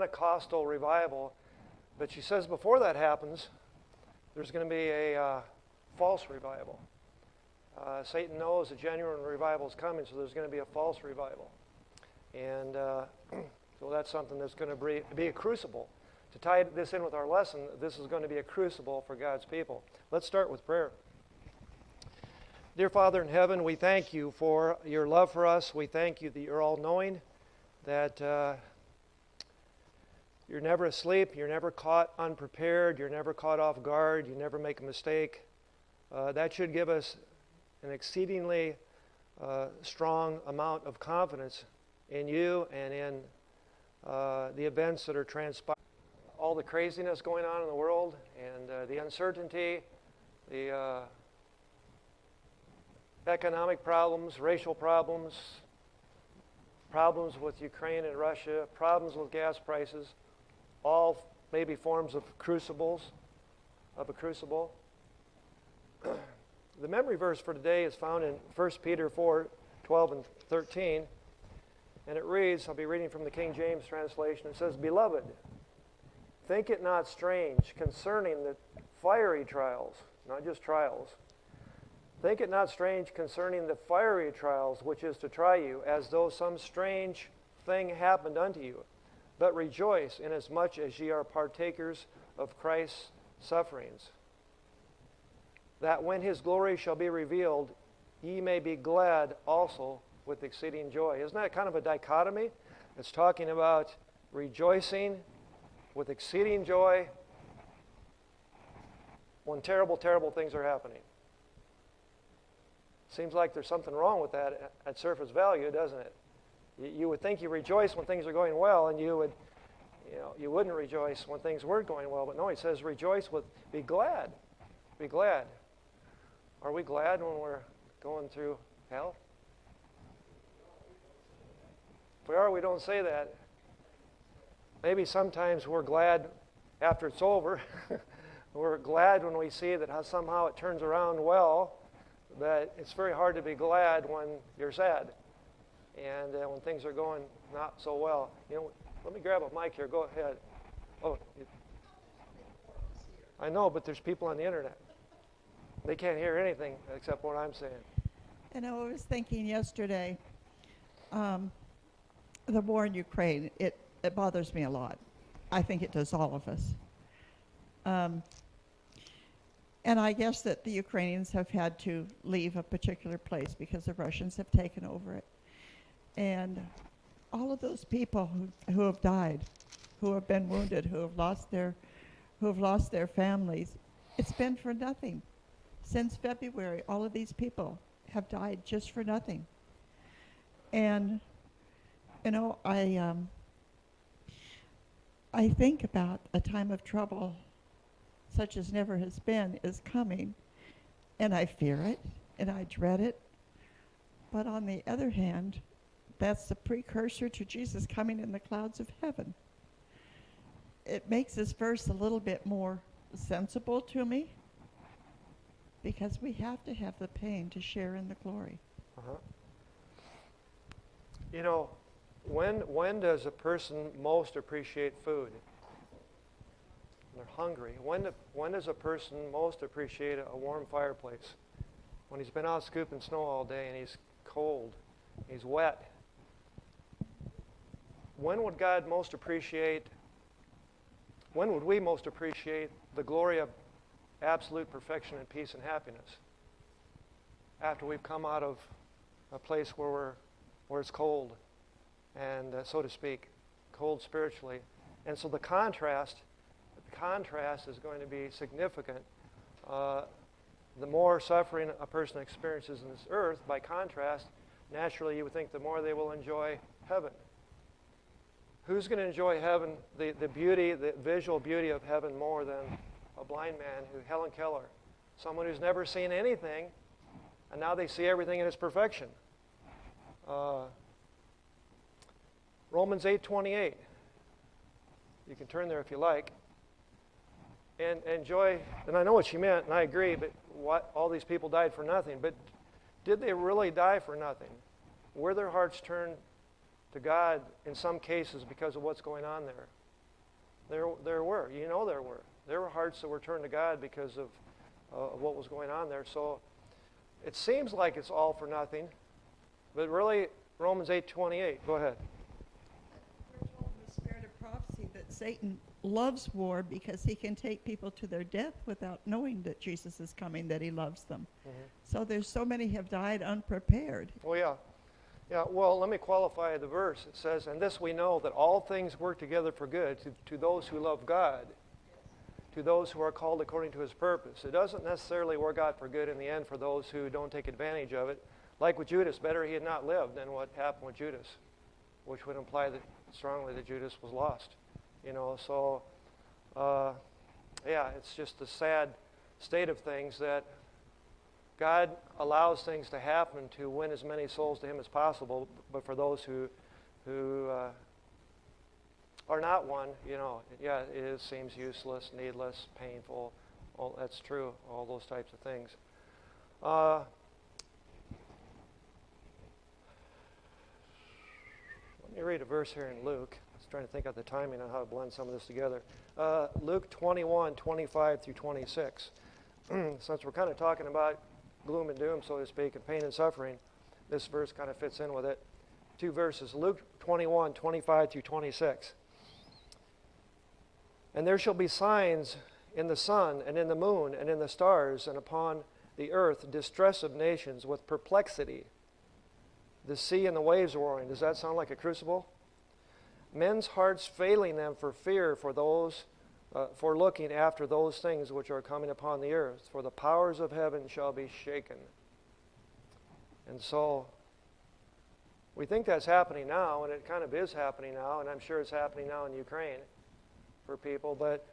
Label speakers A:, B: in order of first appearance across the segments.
A: Pentecostal revival. But she says before that happens, there's going to be a false revival. Satan knows a genuine revival is coming, so there's going to be a false revival. And so that's something that's going to be a crucible. To tie this in with our lesson, this is going to be a crucible for God's people. Let's start with prayer. Dear Father in heaven, we thank you for your love for us. We thank you that you're all-knowing, that you're never asleep, you're never caught unprepared, you're never caught off guard, you never make a mistake. That should give us an exceedingly strong amount of confidence in you and in the events that are transpiring. All the craziness going on in the world and the uncertainty, the economic problems, racial problems, problems with Ukraine and Russia, problems with gas prices, all maybe forms of crucibles, of a crucible. The memory verse for today is found in 1 Peter 4:12 and 13, and it reads, I'll be reading from the King James translation, it says, Beloved, think it not strange concerning the fiery trials, not just trials, think it not strange concerning the fiery trials which is to try you, as though some strange thing happened unto you. But rejoice inasmuch as ye are partakers of Christ's sufferings, that when his glory shall be revealed, ye may be glad also with exceeding joy. Isn't that kind of a dichotomy? It's talking about rejoicing with exceeding joy when terrible, terrible things are happening. Seems like there's something wrong with that at surface value, doesn't it? You would think you rejoice when things are going well, and you wouldn't rejoice when things weren't going well. But no, he says rejoice be glad. Be glad. Are we glad when we're going through hell? If we are, we don't say that. Maybe sometimes we're glad after it's over. We're glad when we see that somehow it turns around well, but it's very hard to be glad when you're sad and when things are going not so well. Let me grab a mic here. Go ahead. Oh, I know, but there's people on the internet. They can't hear anything except what I'm saying.
B: And I was thinking yesterday, the war in Ukraine, it bothers me a lot. I think it does all of us. And I guess that the Ukrainians have had to leave a particular place because the Russians have taken over it. And all of those people who have died, who have been wounded, who have lost their families, it's been for nothing. Since February, all of these people have died just for nothing. And I think about a time of trouble such as never has been is coming, and I fear it, and I dread it. But on the other hand, that's the precursor to Jesus coming in the clouds of heaven. It makes this verse a little bit more sensible to me, because we have to have the pain to share in the glory.
A: When does a person most appreciate food? They're hungry. When does a person most appreciate a warm fireplace? When he's been out scooping snow all day and he's cold, he's wet. When would we most appreciate the glory of absolute perfection and peace and happiness? After we've come out of a place where it's cold, and so to speak, cold spiritually. And so the contrast is going to be significant. The more suffering a person experiences in this earth, by contrast, naturally you would think the more they will enjoy heaven. Who's going to enjoy heaven, the beauty, the visual beauty of heaven more than a blind man, Helen Keller, someone who's never seen anything, and now they see everything in its perfection. Romans 8:28. You can turn there if you like. And enjoy, and I know what she meant, and I agree, but all these people died for nothing. But did they really die for nothing? Were their hearts turned to God in some cases because of what's going on there? There were. You know there were. There were hearts that were turned to God because of what was going on there. So it seems like it's all for nothing, but really, Romans 8:28. Go ahead.
B: We're told in the spirit of prophecy that Satan loves war because he can take people to their death without knowing that Jesus is coming, that he loves them.
A: Mm-hmm.
B: So there's so many have died unprepared.
A: Well, yeah. Yeah, well, let me qualify the verse. It says, and this we know, that all things work together for good to those who love God, to those who are called according to his purpose. It doesn't necessarily work out for good in the end for those who don't take advantage of it. Like with Judas, better he had not lived than what happened with Judas, which would imply that strongly that Judas was lost. You know, so, yeah, it's just a sad state of things that God allows things to happen to win as many souls to him as possible, but for those who are not won, you know, yeah, seems useless, needless, painful. All, that's true, all those types of things. Let me read a verse here in Luke. I was trying to think of the timing on how to blend some of this together. Luke 21:25 through 26. Since we're kind of talking about gloom and doom, so to speak, and pain and suffering, this verse kind of fits in with it. Two verses, Luke 21:25 through 26. And there shall be signs in the sun and in the moon and in the stars, and upon the earth distress of nations with perplexity, the sea and the waves roaring. Does that sound like a crucible? Men's hearts failing them for fear for those for looking after those things which are coming upon the earth, for the powers of heaven shall be shaken. And so we think that's happening now, and it kind of is happening now, and I'm sure it's happening now in Ukraine for people, but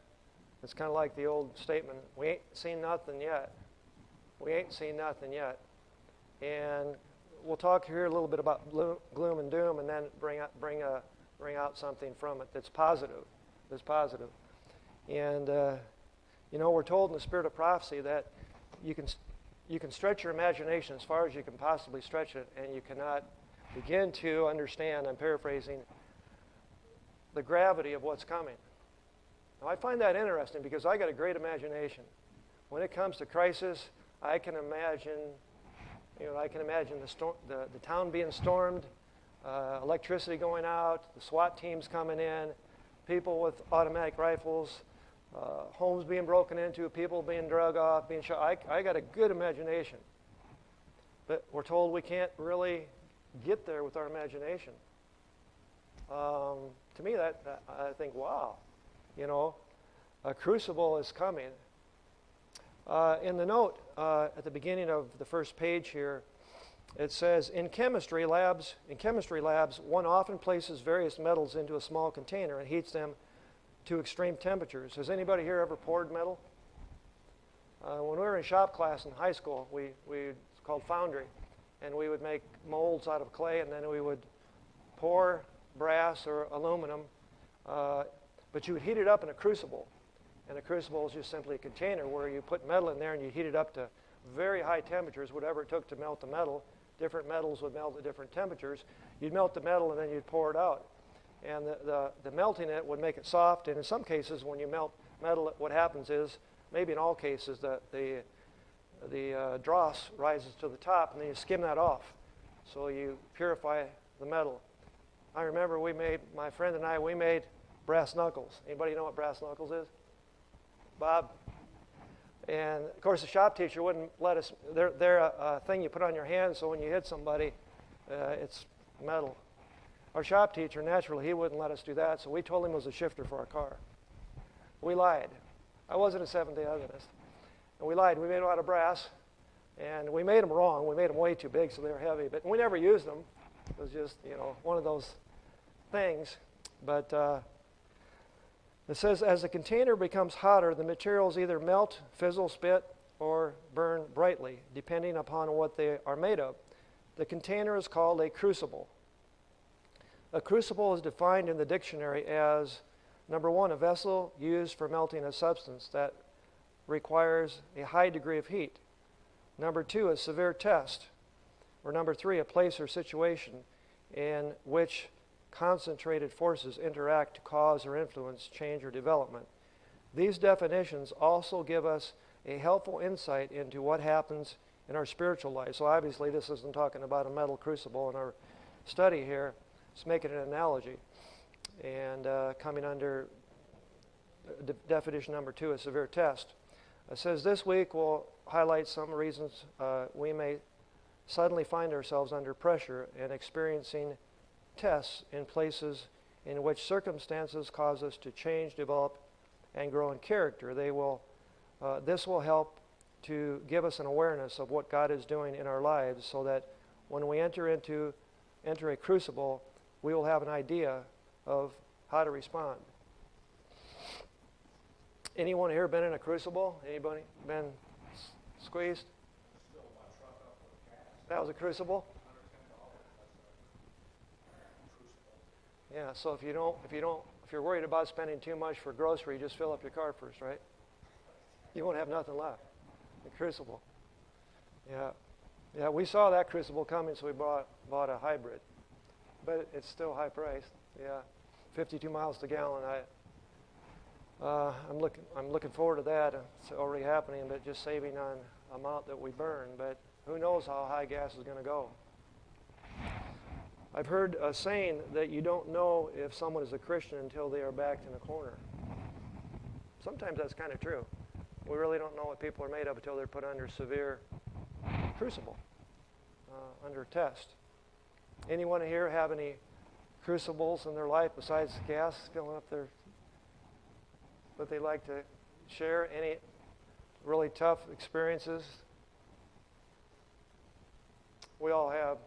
A: it's kind of like the old statement, we ain't seen nothing yet. We ain't seen nothing yet. And we'll talk here a little bit about gloom and doom, and then bring out something from it that's positive. And, you know, we're told in the spirit of prophecy that you can stretch your imagination as far as you can possibly stretch it, and you cannot begin to understand, I'm paraphrasing, the gravity of what's coming. Now, I find that interesting because I got a great imagination. When it comes to crisis, I can imagine the town being stormed, electricity going out, the SWAT teams coming in, people with automatic rifles, homes being broken into, people being drug off, being shot. I got a good imagination. But we're told we can't really get there with our imagination. To me, I think, wow, you know, a crucible is coming. In the note at the beginning of the first page here, it says, in chemistry labs, one often places various metals into a small container and heats them to extreme temperatures. Has anybody here ever poured metal? When we were in shop class in high school, it's called foundry, and we would make molds out of clay, and then we would pour brass or aluminum, but you would heat it up in a crucible. And a crucible is just simply a container where you put metal in there and you heat it up to very high temperatures, whatever it took to melt the metal. Different metals would melt at different temperatures. You'd melt the metal and then you'd pour it out. And the melting it would make it soft. And in some cases, when you melt metal, what happens is, maybe in all cases, the dross rises to the top, and then you skim that off. So you purify the metal. I remember my friend and I, we made brass knuckles. Anybody know what brass knuckles is? Bob? And of course, the shop teacher wouldn't let us. They're a thing you put on your hand, so when you hit somebody, it's metal. Our shop teacher, naturally, he wouldn't let us do that, so we told him it was a shifter for our car. We lied. I wasn't a Seventh-day Adventist. And we lied. We made them out of brass, and we made them wrong. We made them way too big, so they were heavy, but we never used them. It was just, you know, one of those things. But it says, as the container becomes hotter, the materials either melt, fizzle, spit, or burn brightly, depending upon what they are made of. The container is called a crucible. A crucible is defined in the dictionary as, number one, a vessel used for melting a substance that requires a high degree of heat. Number two, a severe test. Or number three, a place or situation in which concentrated forces interact to cause or influence change or development. These definitions also give us a helpful insight into what happens in our spiritual life. So obviously this isn't talking about a metal crucible in our study here. It's making an analogy. And coming under definition number 2, a severe test. It says this week we'll highlight some reasons we may suddenly find ourselves under pressure and experiencing tests in places in which circumstances cause us to change, develop, and grow in character. This will help to give us an awareness of what God is doing in our lives so that when we enter a crucible, we will have an idea of how to respond. Anyone here been in a crucible? Anybody been squeezed? That was a crucible? Yeah, so if you're worried about spending too much for grocery, just fill up your car first, right? You won't have nothing left. The crucible. Yeah, we saw that crucible coming, so we bought a hybrid. But it's still high priced. Yeah, 52 miles to gallon. I'm looking forward to that. It's already happening, but just saving on amount that we burn. But who knows how high gas is going to go? I've heard a saying that you don't know if someone is a Christian until they are backed in a corner. Sometimes that's kind of true. We really don't know what people are made of until they're put under severe crucible, under test. Anyone here have any crucibles in their life besides gas filling up their, that they like to share? Any really tough experiences? We all have.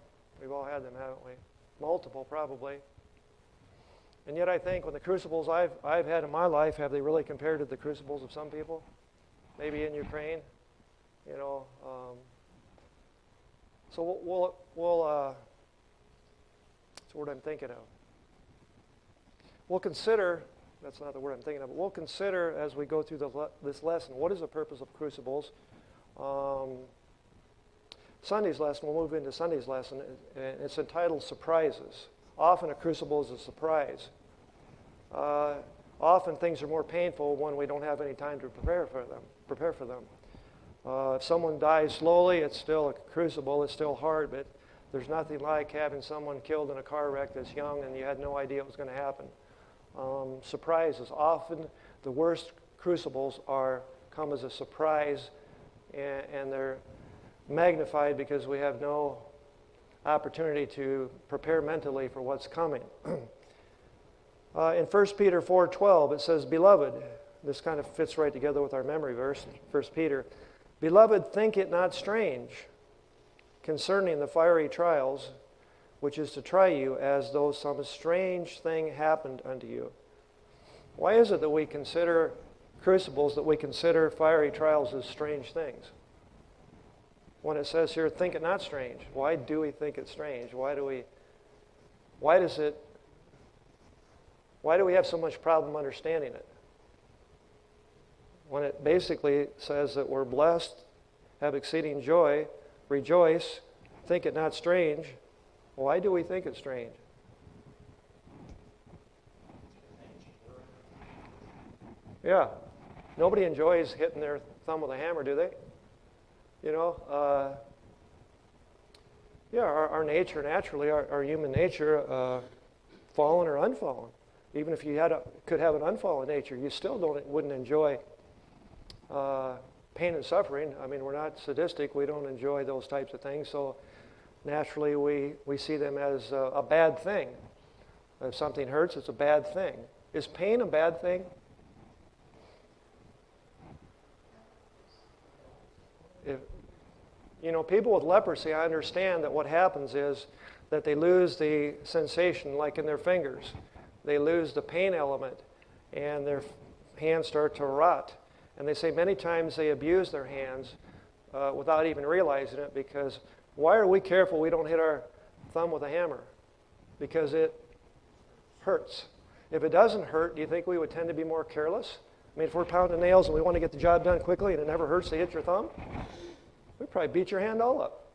A: We've all had them, haven't we? Multiple, probably. And yet I think when the crucibles I've had in my life, have they really compared to the crucibles of some people? Maybe in Ukraine, you know. So we'll that's the word I'm thinking of. We'll consider, that's not the word I'm thinking of, but we'll consider as we go through this lesson, what is the purpose of crucibles? Sunday's lesson, we'll move into Sunday's lesson, and it's entitled Surprises. Often a crucible is a surprise. Often things are more painful when we don't have any time to prepare for them. If someone dies slowly, it's still a crucible, it's still hard, but there's nothing like having someone killed in a car wreck that's young and you had no idea what was going to happen. Surprises. Often the worst crucibles come as a surprise, and they're magnified because we have no opportunity to prepare mentally for what's coming. In 1 Peter 4:12, it says, Beloved, this kind of fits right together with our memory verse, 1 Peter. Beloved, think it not strange concerning the fiery trials, which is to try you as though some strange thing happened unto you. Why is it that we consider crucibles, that we consider fiery trials as strange things? When it says here, think it not strange, why do we think it's strange? Why do we have so much problem understanding it? When it basically says that we're blessed, have exceeding joy, rejoice, think it not strange, why do we think it's strange? Yeah. Nobody enjoys hitting their thumb with a hammer, do they? You know, our nature, naturally, our human nature, fallen or unfallen. Even if you could have an unfallen nature, you still wouldn't enjoy pain and suffering. I mean, we're not sadistic. We don't enjoy those types of things. So naturally, we see them as a bad thing. If something hurts, it's a bad thing. Is pain a bad thing? People with leprosy, I understand that what happens is that they lose the sensation, like in their fingers. They lose the pain element, and their hands start to rot. And they say many times they abuse their hands without even realizing it, because why are we careful we don't hit our thumb with a hammer? Because it hurts. If it doesn't hurt, do you think we would tend to be more careless? I mean, if we're pounding nails and we want to get the job done quickly and it never hurts to hit your thumb, we'd probably beat your hand all up,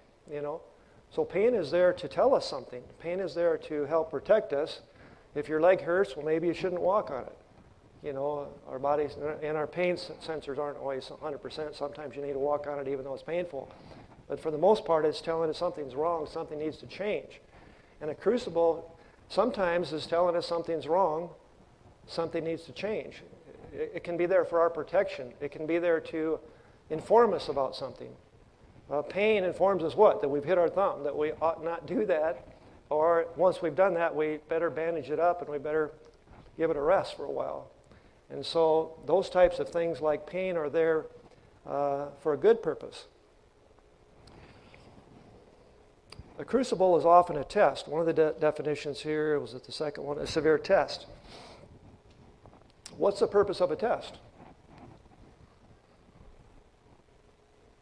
A: So pain is there to tell us something. Pain is there to help protect us. If your leg hurts, well, maybe you shouldn't walk on it. You know, our bodies and our pain sensors aren't always 100%. Sometimes you need to walk on it even though it's painful. But for the most part, it's telling us something's wrong, something needs to change. And a crucible sometimes is telling us something's wrong, something needs to change. It can be there for our protection. It can be there to inform us about something. Pain informs us what? That we've hit our thumb, that we ought not do that. Or once we've done that, we better bandage it up and we better give it a rest for a while. And so those types of things like pain are there for a good purpose. A crucible is often a test. One of the definitions here was the second one, a severe test. What's the purpose of a test?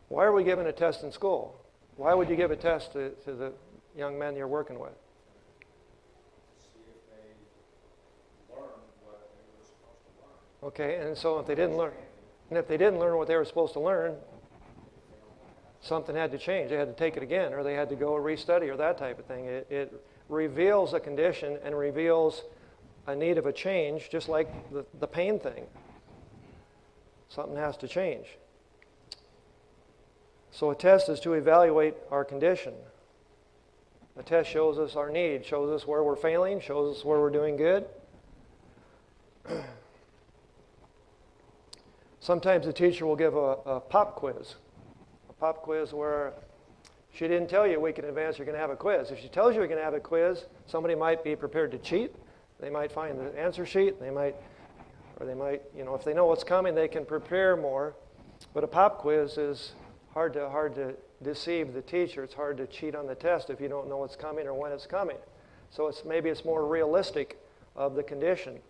A: Why are we giving a test in school? Why would you give a test to the young men you're working with?
C: See if they learn what they were supposed to learn.
A: Okay, and so if they didn't learn what they were supposed to learn, something had to change. They had to take it again, or they had to go restudy, or that type of thing. It reveals a condition and reveals a need of a change, just like the pain thing. Something has to change. So a test is to evaluate our condition. A test shows us our need, shows us where we're failing, shows us where we're doing good. Sometimes the teacher will give a pop quiz. A pop quiz where she didn't tell you a week in advance you're going to have a quiz. If she tells you you're going to have a quiz, somebody might be prepared to cheat. They might find the answer sheet. They might, if they know what's coming, they can prepare more. But a pop quiz is hard to deceive the teacher. It's hard to cheat on the test if you don't know what's coming or when it's coming. So maybe it's more realistic of the condition.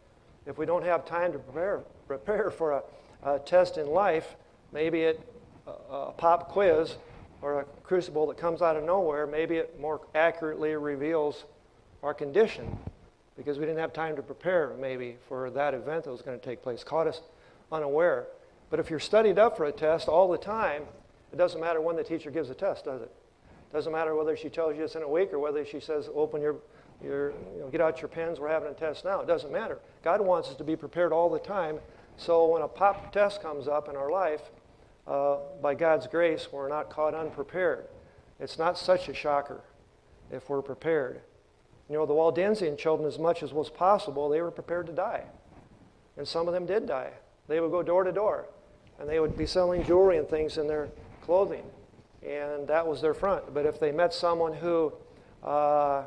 A: If we don't have time to prepare for a test in life, maybe a pop quiz or a crucible that comes out of nowhere, maybe it more accurately reveals our condition because we didn't have time to prepare maybe for that event that was going to take place, caught us unaware. But if you're studied up for a test all the time, it doesn't matter when the teacher gives a test, does it? It doesn't matter whether she tells you it's in a week or whether she says, open get out your pens, we're having a test now. It doesn't matter. God wants us to be prepared all the time. So when a pop test comes up in our life, by God's grace, we're not caught unprepared. It's not such a shocker if we're prepared. You know, the Waldensian children, as much as was possible, they were prepared to die. And some of them did die. They would go door to door, and they would be selling jewelry and things in their clothing. And that was their front. But if they met someone who, I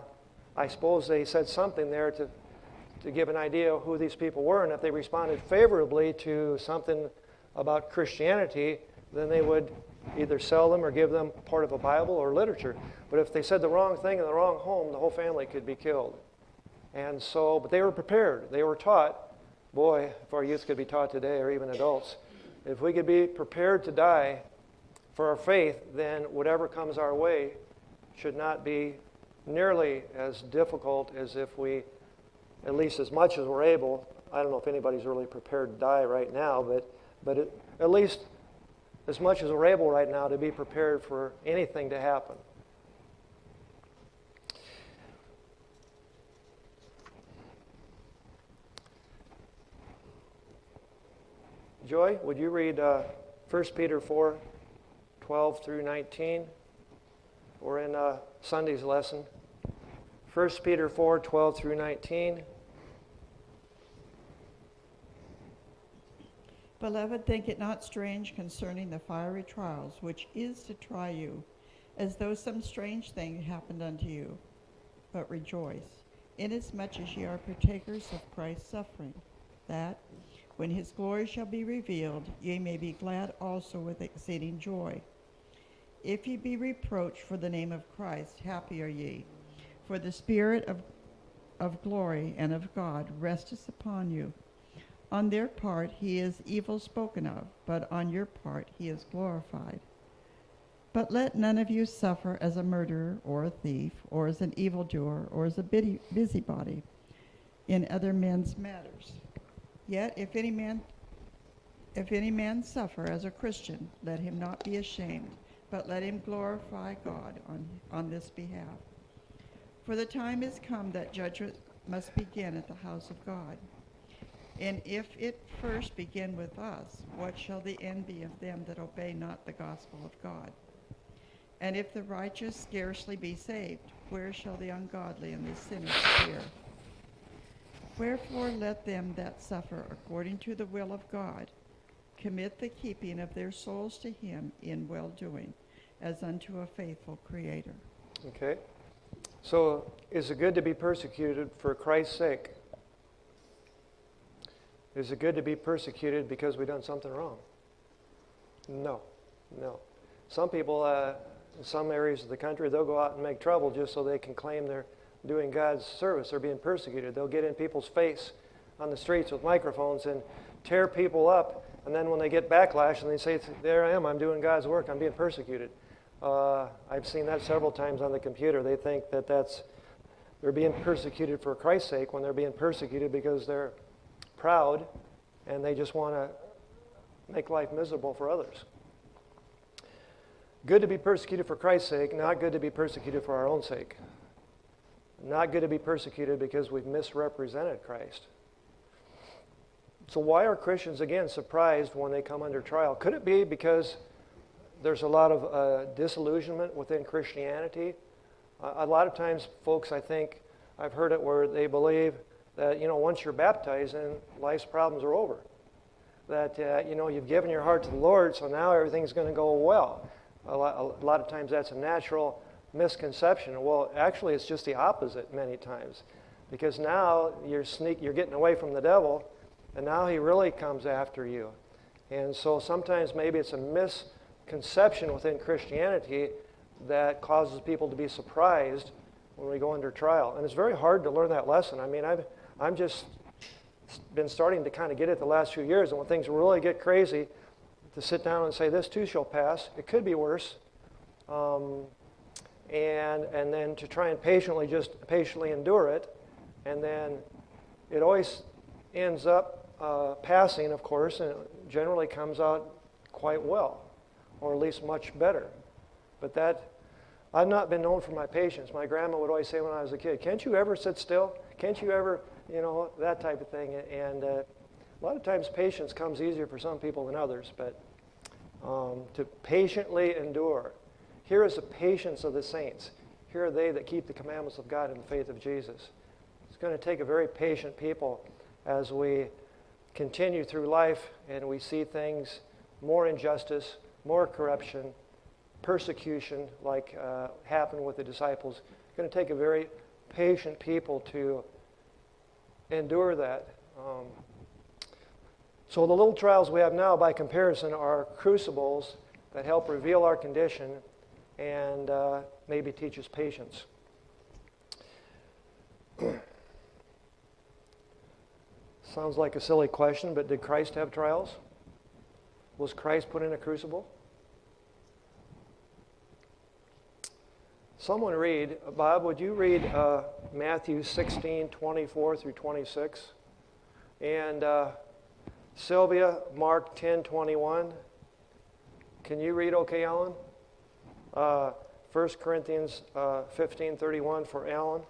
A: suppose they said something there to give an idea of who these people were, and if they responded favorably to something about Christianity, then they would either sell them or give them part of a Bible or literature. But if they said the wrong thing in the wrong home, the whole family could be killed. And so, but they were prepared. They were taught. Boy, if our youth could be taught today, or even adults, if we could be prepared to die for our faith, then whatever comes our way should not be nearly as difficult as if we, at least as much as we're able. I don't know if anybody's really prepared to die right now, but at least as much as we're able right now to be prepared for anything to happen. Joy, would you read 1 Peter 4, 12 through 19? We're in Sunday's lesson. 1 Peter 4, 12 through 19.
B: Beloved, think it not strange concerning the fiery trials, which is to try you, as though some strange thing happened unto you. But rejoice, inasmuch as ye are partakers of Christ's suffering, that, when his glory shall be revealed, ye may be glad also with exceeding joy. If ye be reproached for the name of Christ, happy are ye, for the Spirit of glory and of God resteth upon you. On their part he is evil spoken of, but on your part he is glorified. But let none of you suffer as a murderer or a thief, or as an evildoer, or as a busybody in other men's matters. Yet if any man suffer as a Christian, let him not be ashamed, but let him glorify God on this behalf. For the time is come that must begin at the house of God. And if it first begin with us, what shall the end be of them that obey not the gospel of God? And if the righteous scarcely be saved, where shall the ungodly and the sinners fear? Wherefore let them that suffer according to the will of God commit the keeping of their souls to him in well-doing, as unto a faithful Creator.
A: Okay? So, is it good to be persecuted for Christ's sake? Is it good to be persecuted because we've done something wrong? No. No. Some people, in some areas of the country, they'll go out and make trouble just so they can claim they're doing God's service. They're being persecuted. They'll get in people's face on the streets with microphones and tear people up. And then when they get backlash and they say, there I am, I'm doing God's work, I'm being persecuted. I've seen that several times on the computer. They think that they're being persecuted for Christ's sake when they're being persecuted because they're proud and they just want to make life miserable for others. Good to be persecuted for Christ's sake, not good to be persecuted for our own sake. Not good to be persecuted because we've misrepresented Christ. So why are Christians, again, surprised when they come under trial? Could it be because there's a lot of disillusionment within Christianity? A lot of times, folks, I think, I've heard it where they believe that, once you're baptized, then life's problems are over. That, you've given your heart to the Lord, so now everything's going to go well. A lot of times that's a natural misconception. Well, actually, it's just the opposite many times. Because now you're getting away from the devil, and now he really comes after you. And so sometimes maybe it's a misconception within Christianity that causes people to be surprised when we go under trial. And it's very hard to learn that lesson. I mean, I'm just been starting to kind of get it the last few years, and when things really get crazy, to sit down and say, this too shall pass. It could be worse. And then to try and patiently endure it. And then it always ends up passing, of course, and it generally comes out quite well, or at least much better. But I've not been known for my patience. My grandma would always say when I was a kid, can't you ever sit still? Can't you ever, that type of thing. And a lot of times patience comes easier for some people than others, but to patiently endure. Here is the patience of the saints. Here are they that keep the commandments of God in the faith of Jesus. It's going to take a very patient people as we continue through life and we see things, more injustice, more corruption, persecution like happened with the disciples. It's going to take a very patient people to endure that. So the little trials we have now, by comparison, are crucibles that help reveal our condition and maybe teach us patience. Sounds like a silly question, but did Christ have trials? Was Christ put in a crucible? Someone read, Bob, would you read Matthew 16:24 through 26? And Sylvia, Mark 10:21. Can you read okay, Alan? 1 Corinthians 15:31 for Alan.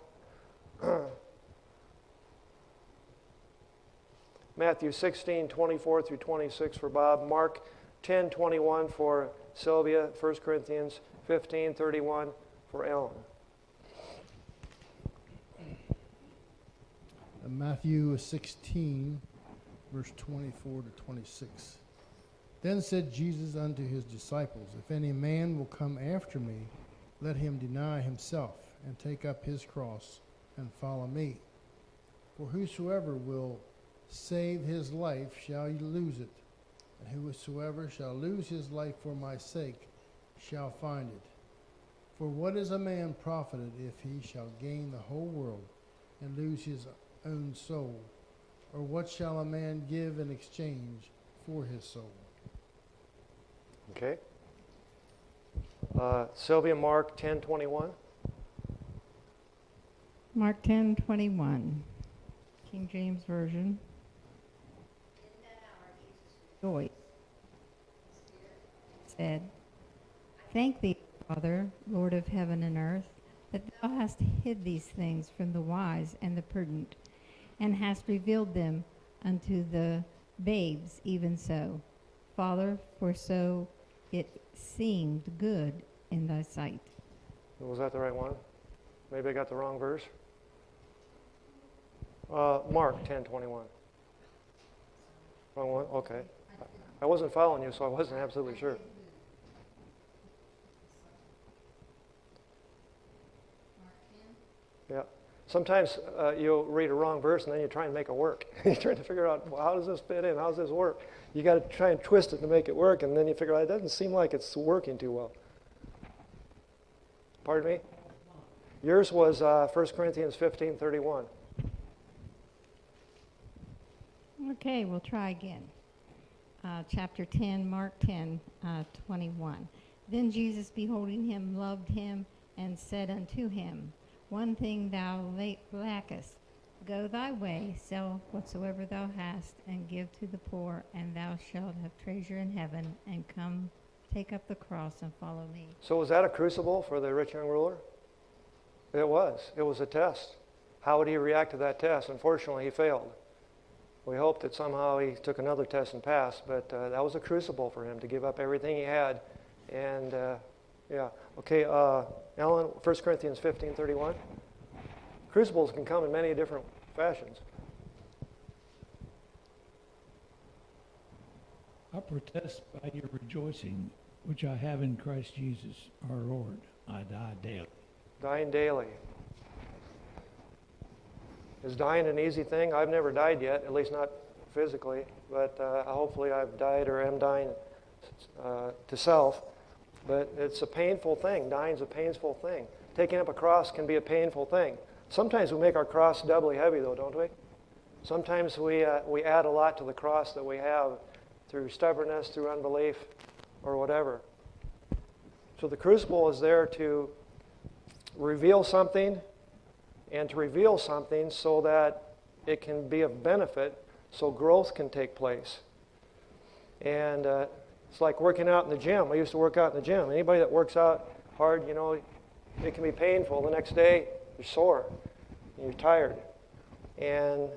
A: Matthew 16:24 through 26 for Bob. Mark 10:21 for Sylvia. 1 Corinthians 15:31 for Alan.
D: Matthew 16, verse 24 to 26. Then said Jesus unto his disciples, if any man will come after me, let him deny himself, and take up his cross, and follow me. For whosoever will save his life shall lose it, and whosoever shall lose his life for my sake shall find it. For what is a man profited if he shall gain the whole world, and lose his own soul? Or what shall a man give in exchange for his soul?
A: Okay. Sylvia, Mark 10:21.
E: Mark 10:21, King James Version. Joy said, thank thee, Father, Lord of heaven and earth, that thou hast hid these things from the wise and the prudent, and hast revealed them unto the babes, even so. Father, for so it seemed good in thy sight.
A: Was that the right one? Maybe I got the wrong verse. Mark 10:21. Wrong one? Okay. I wasn't following you, so I wasn't absolutely sure. Yeah. Sometimes you'll read a wrong verse and then you try and make it work. You're trying to figure out, well, how does this fit in? How does this work? You got to try and twist it to make it work, and then you figure out it doesn't seem like it's working too well. Pardon me? Yours was 1 Corinthians 15:31.
E: Okay, we'll try again. Chapter 10, Mark 10, 21. Then Jesus, beholding him, loved him, and said unto him, One thing thou lackest. Go thy way, sell whatsoever thou hast, and give to the poor, and thou shalt have treasure in heaven, and come, take up the cross, and follow me.
A: So was that a crucible for the rich young ruler? It was. It was a test. How would he react to that test? Unfortunately, he failed. We hope that somehow he took another test and passed, but that was a crucible for him to give up everything he had. And, yeah. Okay, Alan, 1 Corinthians 15:31. Crucibles can come in many different fashions.
F: I protest by your rejoicing, which I have in Christ Jesus our Lord. I die daily.
A: Dying daily. Is dying an easy thing? I've never died yet, at least not physically, but hopefully I've died or am dying to self. But it's a painful thing. Dying's a painful thing. Taking up a cross can be a painful thing. Sometimes we make our cross doubly heavy, though, don't we? Sometimes we add a lot to the cross that we have through stubbornness, through unbelief, or whatever. So the crucible is there to reveal something, and to reveal something so that it can be of benefit, so growth can take place. And it's like working out in the gym. I used to work out in the gym. Anybody that works out hard, you know, it can be painful. The next day, you're sore, and you're tired, and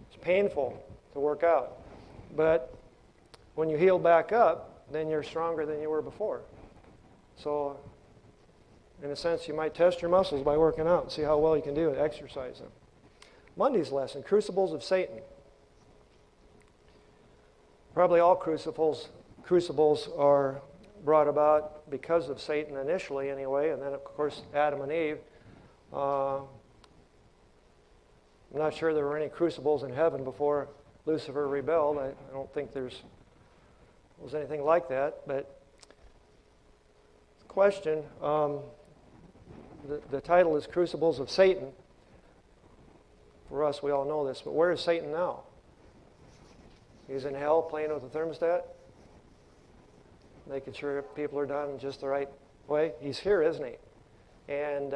A: it's painful to work out. But when you heal back up, then you're stronger than you were before. So, in a sense, you might test your muscles by working out and see how well you can do it, exercise them. Monday's lesson, crucibles of Satan. Probably all crucibles are brought about because of Satan initially anyway, and then of course Adam and Eve. I'm not sure there were any crucibles in heaven before Lucifer rebelled. I don't think there was anything like that, but the question, the title is Crucibles of Satan. For us, we all know this, but where is Satan now? He's in hell playing with the thermostat, making sure people are done just the right way. He's here, isn't he? And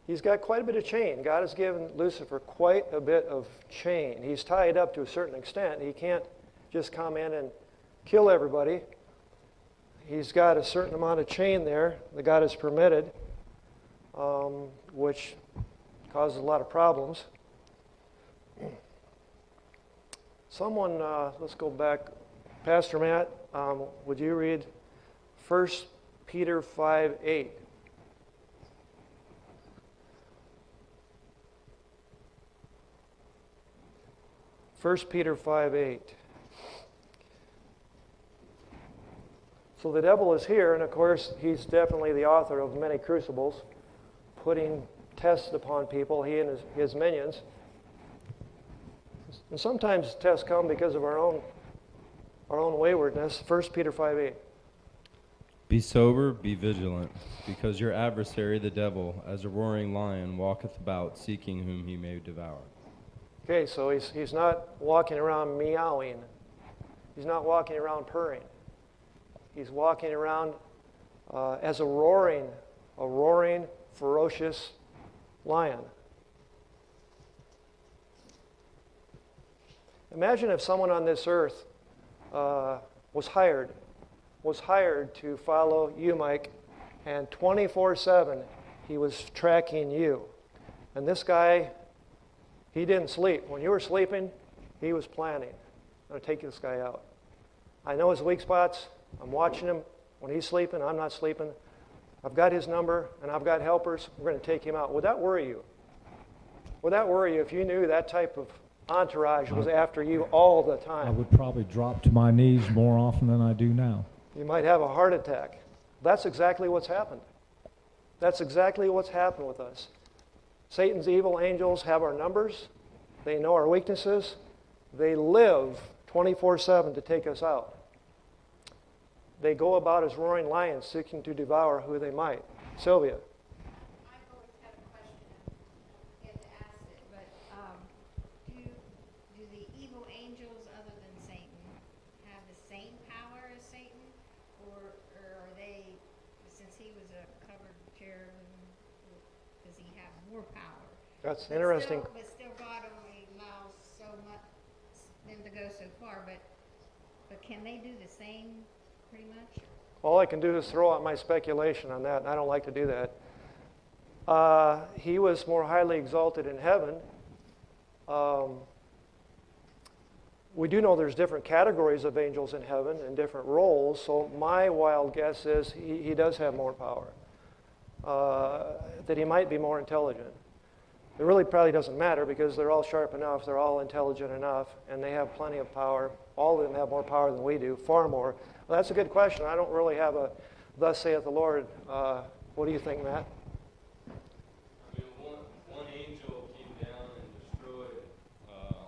A: he's got quite a bit of chain. God has given Lucifer quite a bit of chain. He's tied up to a certain extent. He can't just come in and kill everybody. He's got a certain amount of chain there that God has permitted, which causes a lot of problems. Someone, let's go back. Pastor Matt, would you read 1 Peter 5:8? First Peter 5:8. So the devil is here, and of course, he's definitely the author of many crucibles, putting tests upon people, he and his minions. And sometimes tests come because of our own waywardness. 1 Peter 5:8.
G: Be sober, be vigilant, because your adversary, the devil, as a roaring lion, walketh about, seeking whom he may devour.
A: Okay, so he's not walking around meowing. He's not walking around purring. He's walking around as a roaring, ferocious lion. Imagine if someone on this earth was hired to follow you, Mike, and 24/7 He was tracking you. And this guy, he didn't sleep. When you were sleeping, he was planning. I'm going to take this guy out. I know his weak spots. I'm watching him. When he's sleeping, I'm not sleeping. I've got his number, and I've got helpers. We're going to take him out. Would that worry you? Would that worry you if you knew that type of entourage was after you all the
H: I
A: time?
H: would probably drop to my knees more often than I do now.
A: You might have a heart attack. That's exactly what's happened. That's exactly what's happened with us. Satan's evil angels have our numbers. They know our weaknesses. They live 24/7 to take us out. They go about as roaring lions seeking to devour who they might. Sylvia.
E: I've always had a question, I forget to ask it, but do the evil angels other than Satan have the same power as Satan? Or are they, since he was a covered cherubim, does he have more power?
A: That's
E: But
A: interesting.
E: But still God only allows so much, them to go so far, but can they do the same pretty much?
A: All I can do is throw out my speculation on that, and I don't like to do that. He was more highly exalted in heaven. We do know there's different categories of angels in heaven and different roles, so my wild guess is he does have more power, that he might be more intelligent. It really probably doesn't matter because they're all sharp enough, they're all intelligent enough, and they have plenty of power. All of them have more power than we do, far more. Well, that's a good question. I don't really have a thus saith the Lord. What do you think, Matt?
G: I mean, one angel came down and destroyed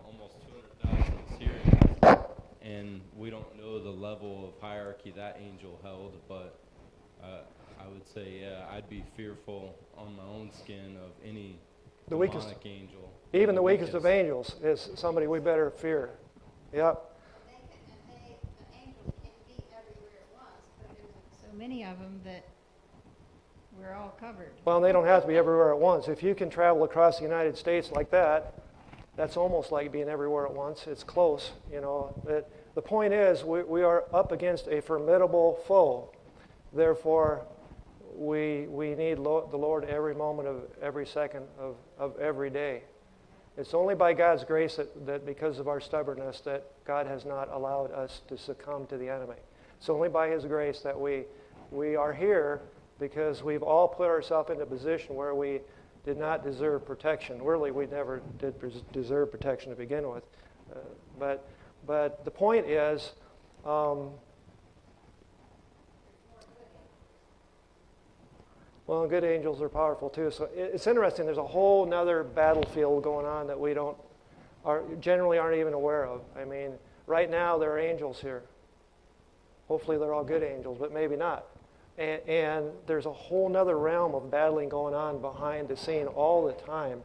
G: almost 200,000 Syrians, and we don't know the level of hierarchy that angel held, but I would say, yeah, I'd be fearful on my own skin of any
A: The weakest,
G: demonic angel.
A: even the weakest of angels is somebody we better fear. Yep.
E: The angels can't be everywhere at once, but there's so many of them that we're all covered.
A: Well, they don't have to be everywhere at once. If you can travel across the United States like that, that's almost like being everywhere at once. It's close, you know. The point is, we are up against a formidable foe. Therefore, we need the Lord every moment of every second of every day. It's only by God's grace that because of our stubbornness that God has not allowed us to succumb to the enemy. It's only by His grace that we are here because we've all put ourselves in a position where we did not deserve protection. Really, we never did deserve protection to begin with. But the point is, well, good angels are powerful too. So it's interesting. There's a whole nother battlefield going on that we generally aren't even aware of. I mean, right now there are angels here. Hopefully they're all good angels, but maybe not. And there's a whole nother realm of battling going on behind the scene all the time.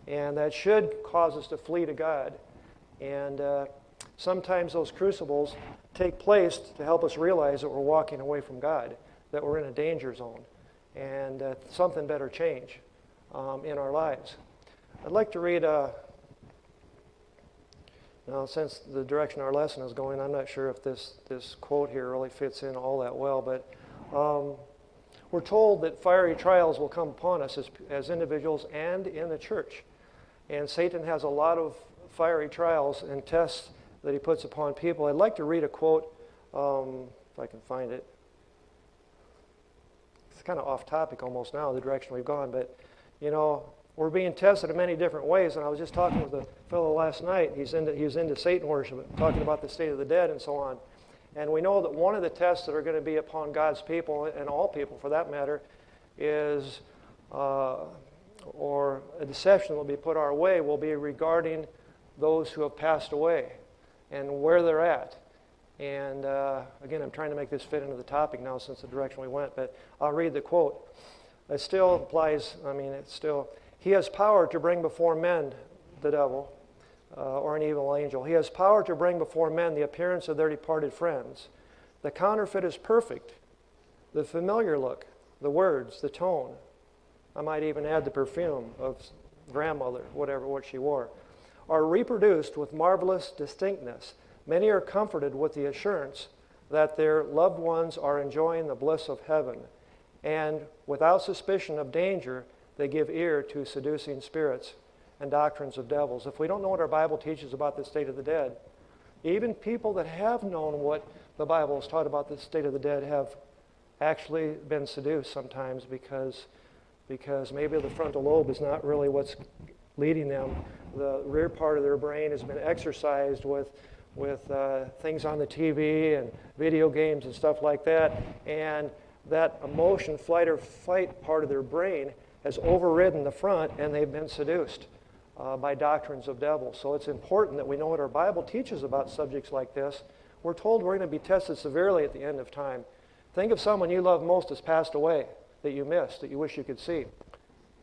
A: And that should cause us to flee to God. And sometimes those crucibles take place to help us realize that we're walking away from God, that we're in a danger zone, and something better change in our lives. I'd like to read, now since the direction our lesson is going, I'm not sure if this quote here really fits in all that well, but we're told that fiery trials will come upon us as individuals and in the church. And Satan has a lot of fiery trials and tests that he puts upon people. I'd like to read a quote, if I can find it. It's kind of off topic almost now, the direction we've gone, but you know, we're being tested in many different ways. And I was just talking with a fellow last night. He was into Satan worship, talking about the state of the dead and so on. And we know that one of the tests that are going to be upon God's people, and all people for that matter, is, or a deception that will be put our way, will be regarding those who have passed away and where they're at. And again, I'm trying to make this fit into the topic now since the direction we went, but I'll read the quote. It still applies, he has power to bring before men the devil, or an evil angel. He has power to bring before men the appearance of their departed friends. The counterfeit is perfect. The familiar look, the words, the tone. I might even add the perfume of grandmother, what she wore, are reproduced with marvelous distinctness. Many are comforted with the assurance that their loved ones are enjoying the bliss of heaven, And without suspicion of danger, they give ear to seducing spirits and doctrines of devils. If we don't know what our Bible teaches about the state of the dead, even people that have known what the Bible has taught about the state of the dead have actually been seduced sometimes because maybe the frontal lobe is not really what's leading them. The rear part of their brain has been exercised with things on the TV and video games and stuff like that, and that emotion, flight or fight part of their brain has overridden the front, and they've been seduced by doctrines of devils. So it's important that we know what our Bible teaches about subjects like this. We're told we're going to be tested severely at the end of time. Think of someone you love most has passed away, that you missed, that you wish you could see,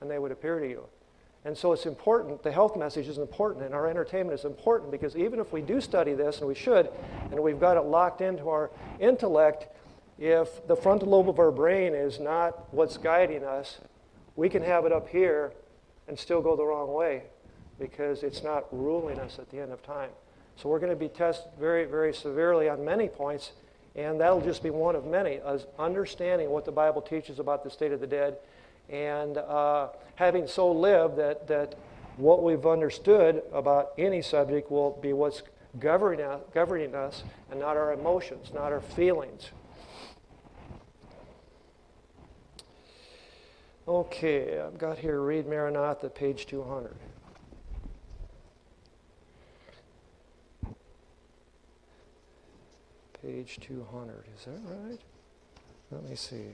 A: and they would appear to you. And so it's important, the health message is important, and our entertainment is important, because even if we do study this, and we should, and we've got it locked into our intellect, if the frontal lobe of our brain is not what's guiding us, we can have it up here and still go the wrong way, because it's not ruling us at the end of time. So we're going to be tested very, very severely on many points, and that'll just be one of many, as understanding what the Bible teaches about the state of the dead, and having so lived that what we've understood about any subject will be what's governing us, and not our emotions, not our feelings. Okay, I've got here, read Maranatha, page 200. Page 200, is that right? Let me see.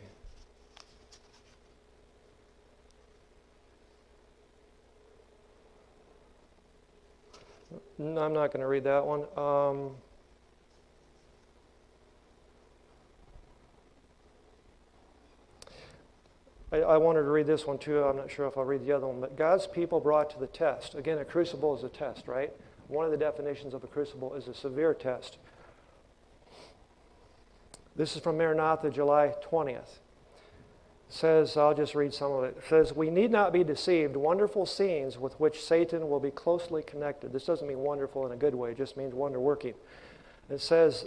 A: No, I'm not going to read that one. I wanted to read this one too. I'm not sure if I'll read the other one. But God's people brought to the test. Again, a crucible is a test, right? One of the definitions of a crucible is a severe test. This is from Maranatha, July 20th. It says, I'll just read some of it. It says, we need not be deceived. Wonderful scenes with which Satan will be closely connected. This doesn't mean wonderful in a good way. It just means wonder working. It says,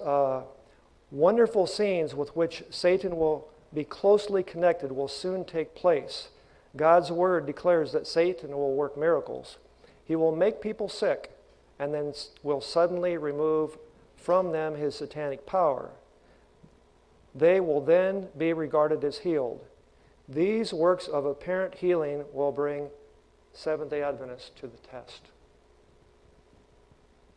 A: wonderful scenes with which Satan will be closely connected will soon take place. God's word declares that Satan will work miracles. He will make people sick and then will suddenly remove from them his satanic power. They will then be regarded as healed. These works of apparent healing will bring Seventh-day Adventists to the test.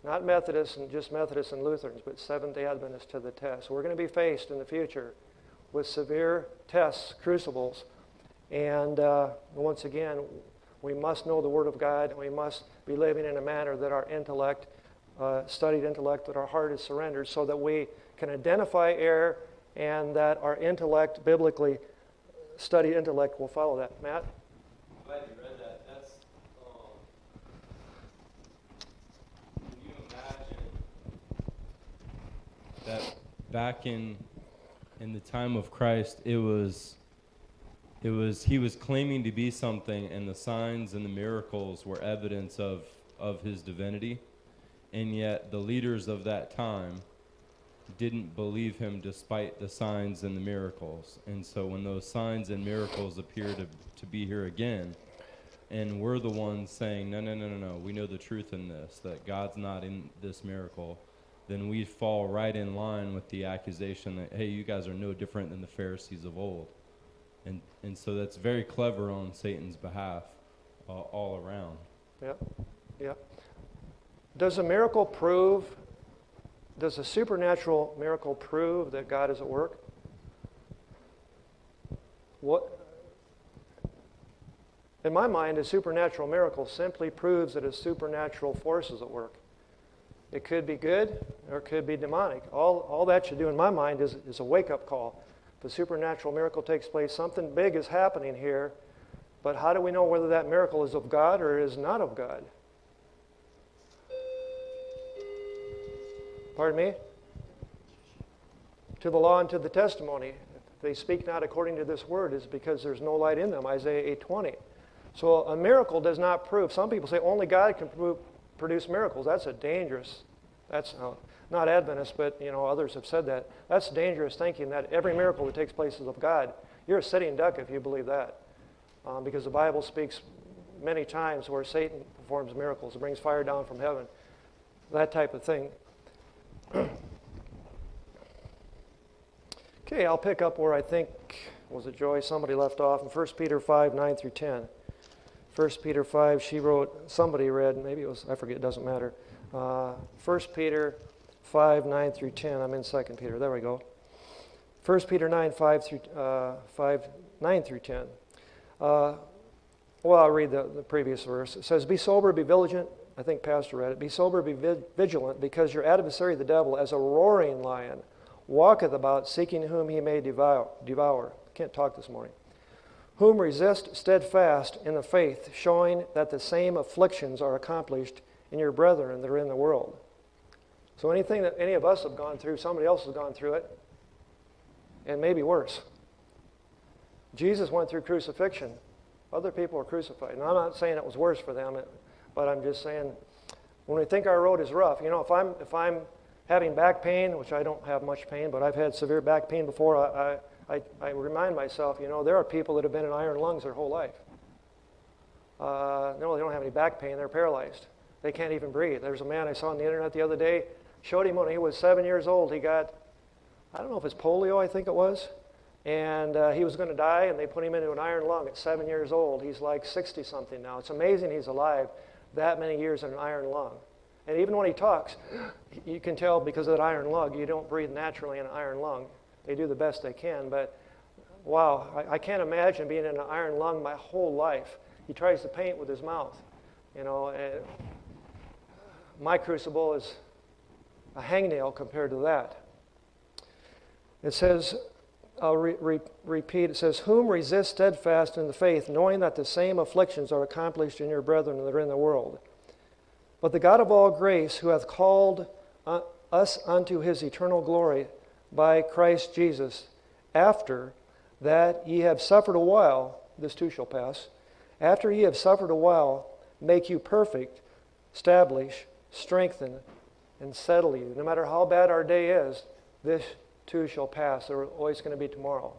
A: Not Methodists and just Methodists and Lutherans, but Seventh-day Adventists to the test. We're going to be faced in the future with severe tests, crucibles, and once again, we must know the Word of God, and we must be living in a manner that our intellect, studied intellect, that our heart is surrendered, so that we can identify error, and that our intellect, biblically studied intellect, will follow that. Matt?
G: I'm glad you read that. That's, can you imagine that back in the time of Christ, he was claiming to be something, and the signs and the miracles were evidence of his divinity, and yet the leaders of that time didn't believe him despite the signs and the miracles. And so when those signs and miracles appear to be here again, and we're the ones saying, no, we know the truth in this, that God's not in this miracle, then we fall right in line with the accusation that, hey, you guys are no different than the Pharisees of old. And so that's very clever on Satan's behalf all around.
A: Yep. Does a supernatural miracle prove that God is at work? In my mind, a supernatural miracle simply proves that a supernatural force is at work. It could be good or it could be demonic. All that should do in my mind is a wake-up call. If a supernatural miracle takes place, something big is happening here, but how do we know whether that miracle is of God or is not of God? Pardon me? To the law and to the testimony. If they speak not according to this word, is because there's no light in them, Isaiah 8:20. So a miracle does not prove. Some people say only God can produce miracles. That's not Adventist, but others have said that. That's dangerous thinking that every miracle that takes place is of God. You're a sitting duck if you believe that, because the Bible speaks many times where Satan performs miracles, brings fire down from heaven, that type of thing. Okay, I'll pick up where I think, was it Joy? Somebody left off in 1 Peter 5, 9 through 10. 1 Peter 5, she wrote, somebody read, maybe it was, I forget, it doesn't matter. 1 Peter 5, 9 through 10. I'm in 2 Peter. There we go. 1 Peter 9, 9 through 10. Well, I'll read the previous verse. It says, be sober, be vigilant. I think Pastor read it. Be sober, be vigilant, because your adversary, the devil, as a roaring lion, walketh about, seeking whom he may devour. Can't talk this morning. Whom resist steadfast in the faith, showing that the same afflictions are accomplished in your brethren that are in the world. So anything that any of us have gone through, somebody else has gone through it, and maybe worse. Jesus went through crucifixion. Other people were crucified. Now, I'm not saying it was worse for them, but I'm just saying, when we think our road is rough, you know, if I'm having back pain, which I don't have much pain, but I've had severe back pain before, I remind myself, you know, there are people that have been in iron lungs their whole life. No, they don't have any back pain. They're paralyzed. They can't even breathe. There's a man I saw on the internet the other day, showed him when he was 7 years old. He got, I don't know if it's polio, I think it was, and he was going to die, and they put him into an iron lung at 7 years old. He's like 60-something now. It's amazing he's alive that many years in an iron lung. And even when he talks, you can tell because of that iron lung, you don't breathe naturally in an iron lung. They do the best they can, but wow, I can't imagine being in an iron lung my whole life. He tries to paint with his mouth. You know, my crucible is a hangnail compared to that. It says, I'll repeat, it says, whom resist steadfast in the faith, knowing that the same afflictions are accomplished in your brethren that are in the world. But the God of all grace, who hath called us unto his eternal glory by Christ Jesus, after that ye have suffered a while, this too shall pass, after ye have suffered a while, make you perfect, establish, strengthen, and settle you. No matter how bad our day is, this too shall pass. There is always going to be tomorrow.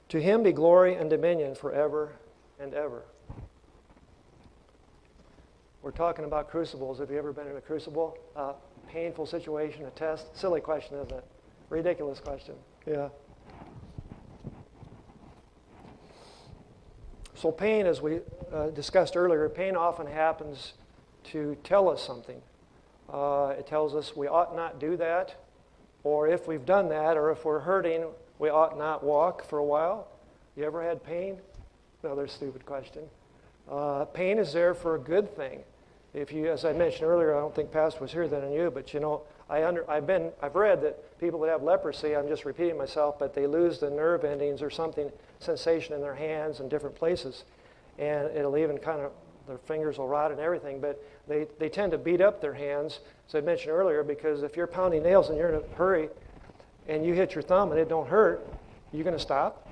A: To him be glory and dominion forever and ever. We're talking about crucibles. Have you ever been in a crucible? Painful situation, a test? Silly question, isn't it? Ridiculous question. Yeah. So pain, as we discussed earlier, pain often happens to tell us something. It tells us we ought not do that, or if we've done that, or if we're hurting, we ought not walk for a while. You ever had pain? Another stupid question. Pain is there for a good thing. If you, as I mentioned earlier, I don't think Pastor was here then than you, but you know, I've read that people that have leprosy, I'm just repeating myself, but they lose the nerve endings or something, sensation in their hands and different places, and it'll even kind of, their fingers will rot and everything, but they tend to beat up their hands, as I mentioned earlier, because if you're pounding nails and you're in a hurry and you hit your thumb and it don't hurt, you're going to stop?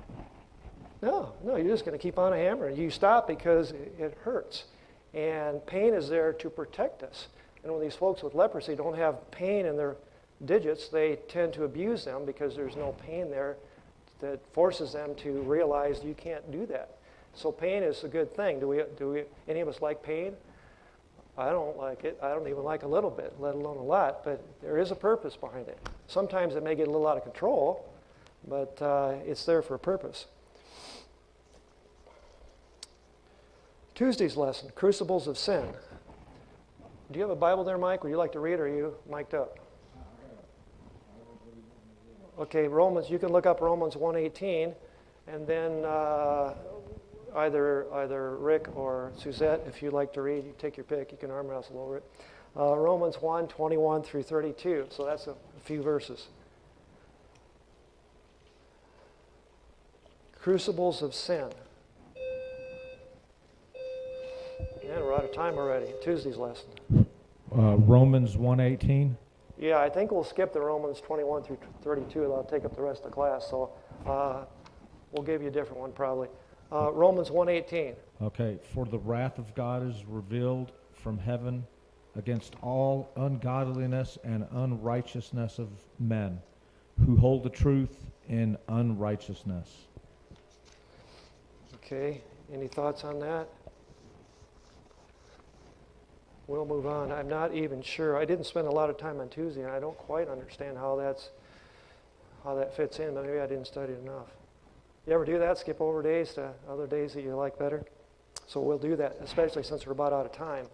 A: No, you're just going to keep on hammering. You stop because it hurts. And pain is there to protect us. And when these folks with leprosy don't have pain in their digits, they tend to abuse them because there's no pain there that forces them to realize you can't do that. So pain is a good thing. Do we any of us like pain? I don't like it. I don't even like a little bit, let alone a lot, but there is a purpose behind it. Sometimes it may get a little out of control, but it's there for a purpose. Tuesday's lesson, Crucibles of Sin. Do you have a Bible there, Mike? Would you like to read, or are you mic'd up? Okay, Romans, you can look up Romans 1:18, and then either Rick or Suzette, if you'd like to read, you take your pick, you can arm wrestle over it. Romans 1:21 through 32, so that's a few verses. Crucibles of Sin. Man, we're out of time already. Tuesday's lesson.
H: Romans 1:18.
A: Yeah, I think we'll skip the Romans 21 through 32, and I'll take up the rest of the class. So we'll give you a different one probably. Romans 1:18.
H: Okay, for the wrath of God is revealed from heaven against all ungodliness and unrighteousness of men, who hold the truth in unrighteousness.
A: Okay, any thoughts on that? We'll move on. I'm not even sure. I didn't spend a lot of time on Tuesday, and I don't quite understand how that fits in, but maybe I didn't study enough. You ever do that? Skip over days to other days that you like better? So we'll do that, especially since we're about out of time.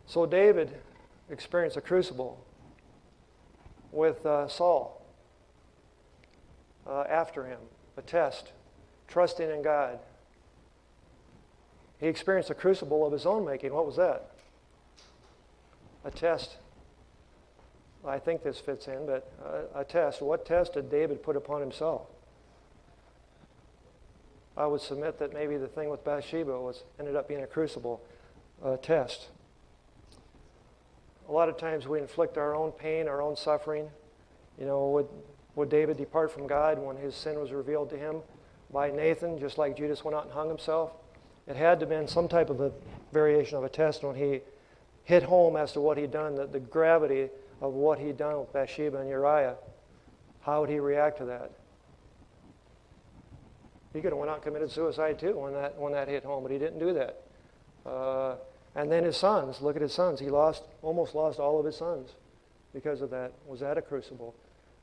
A: So David experienced a crucible with Saul after him, a test, trusting in God. He experienced a crucible of his own making. What was that? A test. I think this fits in, but a test. What test did David put upon himself? I would submit that maybe the thing with Bathsheba ended up being a crucible, test. A lot of times we inflict our own pain, our own suffering. You know, would David depart from God when his sin was revealed to him by Nathan, just like Judas went out and hung himself? It had to have been some type of a variation of a test when he hit home as to what he'd done, the gravity of what he'd done with Bathsheba and Uriah. How would he react to that? He could have went out and committed suicide too when that hit home, but he didn't do that. And then his sons, look at his sons. He almost lost all of his sons because of that. Was that a crucible?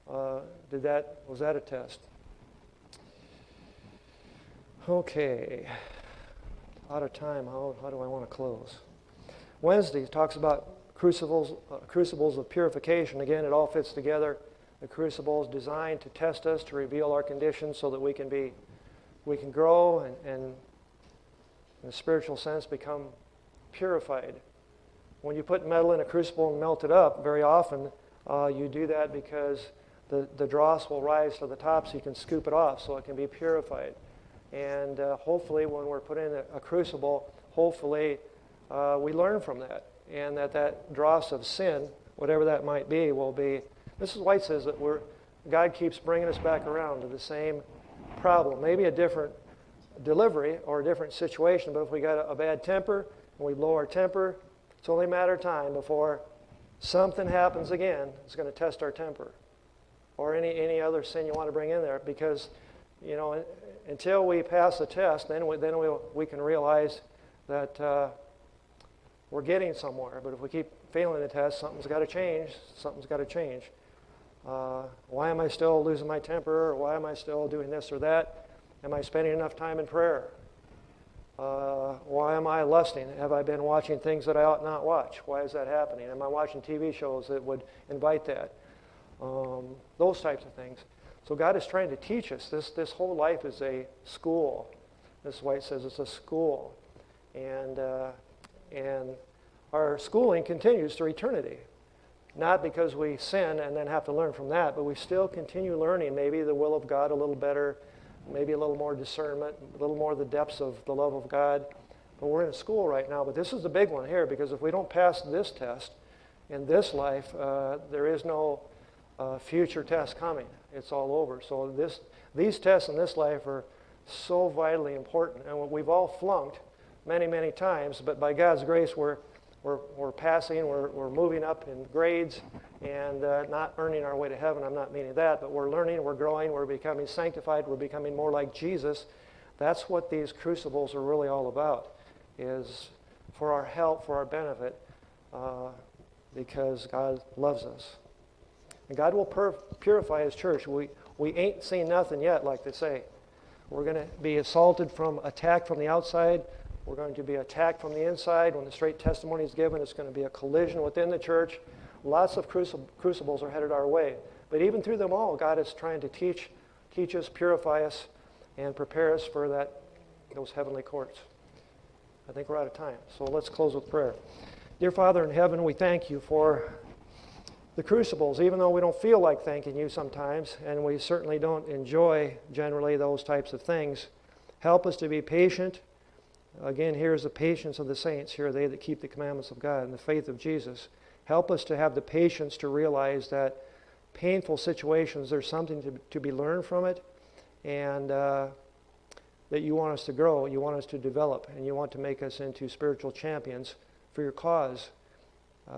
A: Was that a test? Okay. Out of time, how do I want to close? Wednesday talks about crucibles of purification. Again, it all fits together. The crucible is designed to test us, to reveal our conditions so that we can grow and in a spiritual sense become purified. When you put metal in a crucible and melt it up, very often you do that because the dross will rise to the top so you can scoop it off so it can be purified. And hopefully when we're put in a crucible, hopefully we learn from that, and that dross of sin, whatever that might be, will be. Mrs. White says that God keeps bringing us back around to the same problem, maybe a different delivery or a different situation, but if we got a bad temper and we blow our temper, it's only a matter of time before something happens again. It's going to test our temper, or any other sin you want to bring in there, because you know, until we pass the test, then we can realize that we're getting somewhere. But if we keep failing the test, something's got to change. Something's got to change. Why am I still losing my temper? Or why am I still doing this or that? Am I spending enough time in prayer? Why am I lusting? Have I been watching things that I ought not watch? Why is that happening? Am I watching TV shows that would invite that? Those types of things. So God is trying to teach us. This whole life is a school. Mrs. White says it's a school. And our schooling continues through eternity. Not because we sin and then have to learn from that, but we still continue learning maybe the will of God a little better, maybe a little more discernment, a little more the depths of the love of God. But we're in school right now. But this is the big one here, because if we don't pass this test in this life, there is no future test coming. It's all over. So these tests in this life are so vitally important. And we've all flunked many, many times, but by God's grace, we're passing, we're moving up in grades and not earning our way to heaven. I'm not meaning that, but we're learning, we're growing, we're becoming sanctified, we're becoming more like Jesus. That's what these crucibles are really all about, is for our help, for our benefit, because God loves us. And God will purify His church. We ain't seen nothing yet, like they say. We're going to be attacked from the outside. We're going to be attacked from the inside. When the straight testimony is given, it's going to be a collision within the church. Lots of crucibles are headed our way. But even through them all, God is trying to teach us, purify us, and prepare us for those heavenly courts. I think we're out of time, so let's close with prayer. Dear Father in heaven, we thank you for the crucibles, even though we don't feel like thanking you sometimes, and we certainly don't enjoy generally those types of things. Help us to be patient. Again, here's the patience of the saints. Here are they that keep the commandments of God and the faith of Jesus. Help us to have the patience to realize that painful situations, there's something to be learned from it, and that you want us to grow, you want us to develop, and you want to make us into spiritual champions for your cause.